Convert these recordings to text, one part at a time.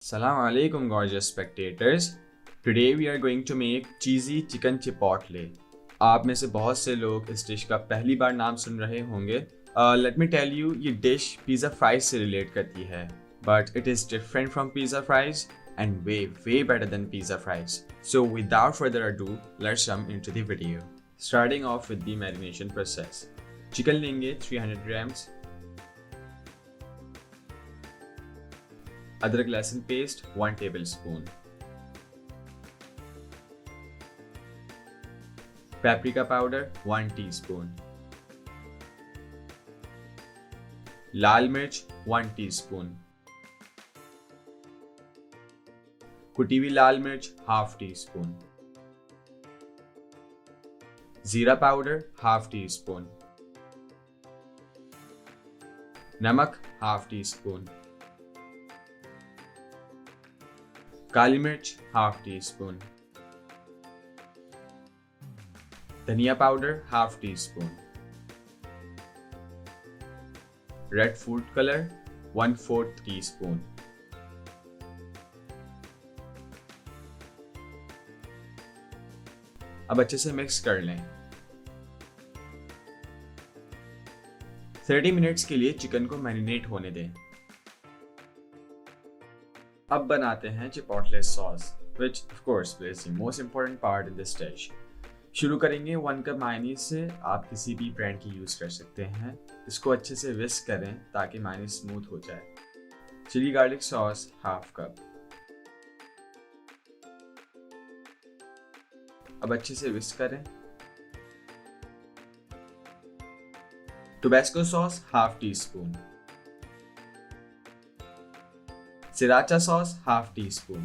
Assalamu alaikum, gorgeous spectators. Today we are going to make cheesy chicken chipotle. आप में से बहुत से लोग इस डिश का पहली बार नाम सुन रहे होंगे. Let me tell you, ये डिश पिज़्ज़ा फ्राइज से रिलेट करती है, but it is different from pizza fries and way better than pizza fries. So without further ado, let's jump into the video. Starting off with the marination process. Chicken लेंगे 300 grams. अदरक लहसुन paste 1 tablespoon. Paprika powder 1 teaspoon. लाल मिर्च 1 teaspoon. कुटी हुई लाल मिर्च ½ teaspoon. जीरा powder ½ teaspoon. नमक ½ teaspoon. काली मिर्च ½ teaspoon. धनिया powder ½ teaspoon. Red food colour 1/4 teaspoon. अब अच्छे से मिक्स कर लें. 30 मिनट्स के लिए चिकन को मैरिनेट होने दें. अब बनाते हैं chipotle sauce, which of course plays the most important part in this dish. शुरू करेंगे 1 कप मायोनीज से. आप किसी भी ब्रांड की यूज़ कर सकते हैं. इसको अच्छे से विस्क करें ताकि मायोनीज स्मूथ हो जाए. Chilli garlic sauce ½ cup. अब अच्छे से विस्क करें. Tabasco sauce ½ teaspoon. Sriracha sauce ½ teaspoon.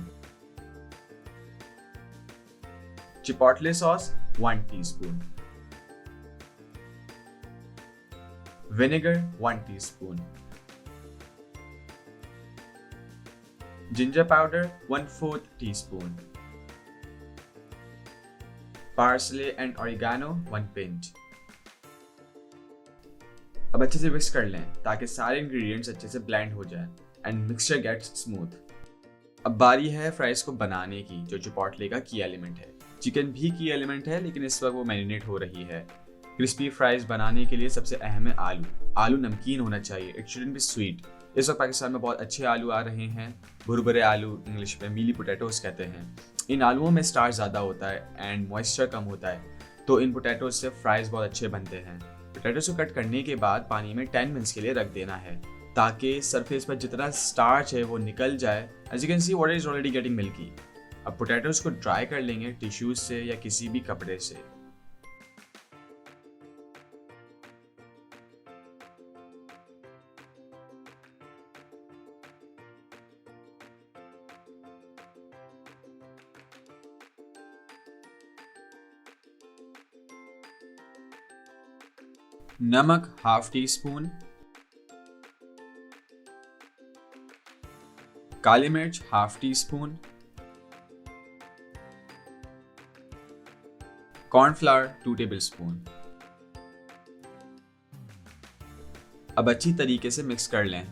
Chipotle sauce 1 teaspoon. Vinegar 1 teaspoon. Ginger powder 1/4 teaspoon. Parsley and oregano 1 pinch. अब अच्छे से मिक्स कर लें ताकि सारे इंग्रेडिएंट्स अच्छे से ब्लेंड हो जाएं and mixture gets smooth. अब बारी है फ्राइज को बनाने की, जो चिपोटले का की एलिमेंट है. चिकन भी की एलिमेंट है, लेकिन इस वक्त वो मैरिनेट हो रही है. क्रिस्पी फ्राइज बनाने के लिए सबसे अहम है आलू. आलू नमकीन होना चाहिए, इट शुडंट बी स्वीट. इस वक्त पाकिस्तान में बहुत अच्छे आलू आ रहे हैं. भुरभुरे आलू, इंग्लिश में मीली पोटैटोज कहते हैं. इन आलूओं में स्टार्च ज़्यादा होता है एंड मॉइस्चर कम होता है, तो इन पोटैटोज से फ्राइज बहुत अच्छे बनते हैं. पोटैटोज को कट करने के बाद पानी में 10 मिनट्स के लिए रख देना है ताकि सरफेस पर जितना स्टार्च है वो निकल जाए. As you can see water is already getting milky. अब पोटैटोज को ड्राई कर लेंगे टिश्यूज से या किसी भी कपड़े से. नमक ½ teaspoon. काली मिर्च ½ teaspoon. Cornflour 2 tablespoon. अब अच्छी तरीके से मिक्स कर लें.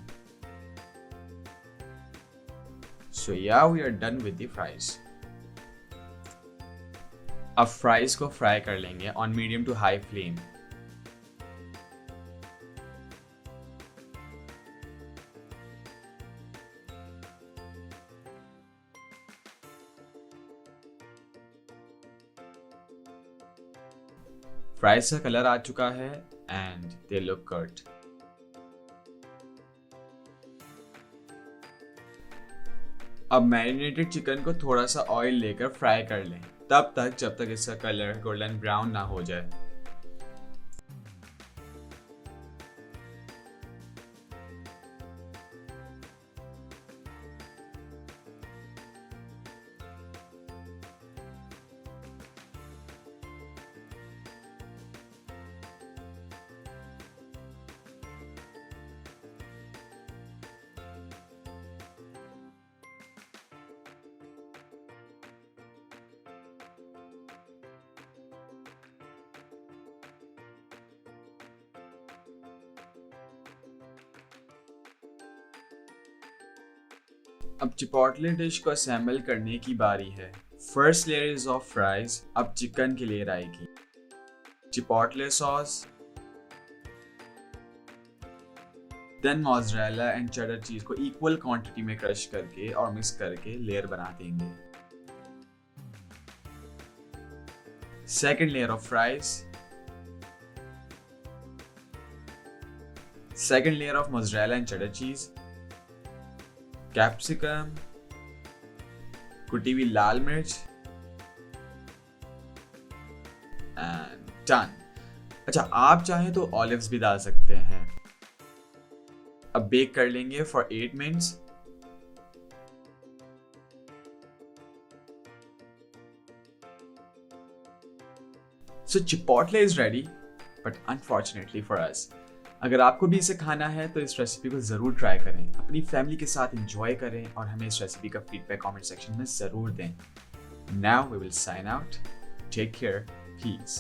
So yeah, we are done with the fries. अब फ्राइज को फ्राई कर लेंगे on medium to high flame. Fries का कलर आ चुका है एंड दे लुक गुड. अब मैरिनेटेड चिकन को थोड़ा सा ऑयल लेकर फ्राई कर लें, तब तक जब तक इसका कलर गोल्डन ब्राउन ना हो जाए. अब चिपोटले डिश को असेंबल करने की बारी है। First layer is of fries, अब चिकन की लेयर आएगी। Chipotle sauce, then mozzarella and cheddar cheese को इक्वल क्वांटिटी में क्रश करके और मिक्स करके लेयर बना देंगे। Second layer of fries, second layer of mozzarella and cheddar चीज, कैप्सिकम, कुटी हुई लाल मिर्च एंड डन। अच्छा, आप चाहें तो ऑलिव्स भी डाल सकते हैं। अब बेक कर लेंगे for 8 minutes. So chipotle is ready, but unfortunately for us. अगर आपको भी इसे खाना है तो इस रेसिपी को जरूर ट्राई करें, अपनी फैमिली के साथ एंजॉय करें और हमें इस रेसिपी का फीडबैक कमेंट सेक्शन में जरूर दें। Now we will sign out. Take care, piece.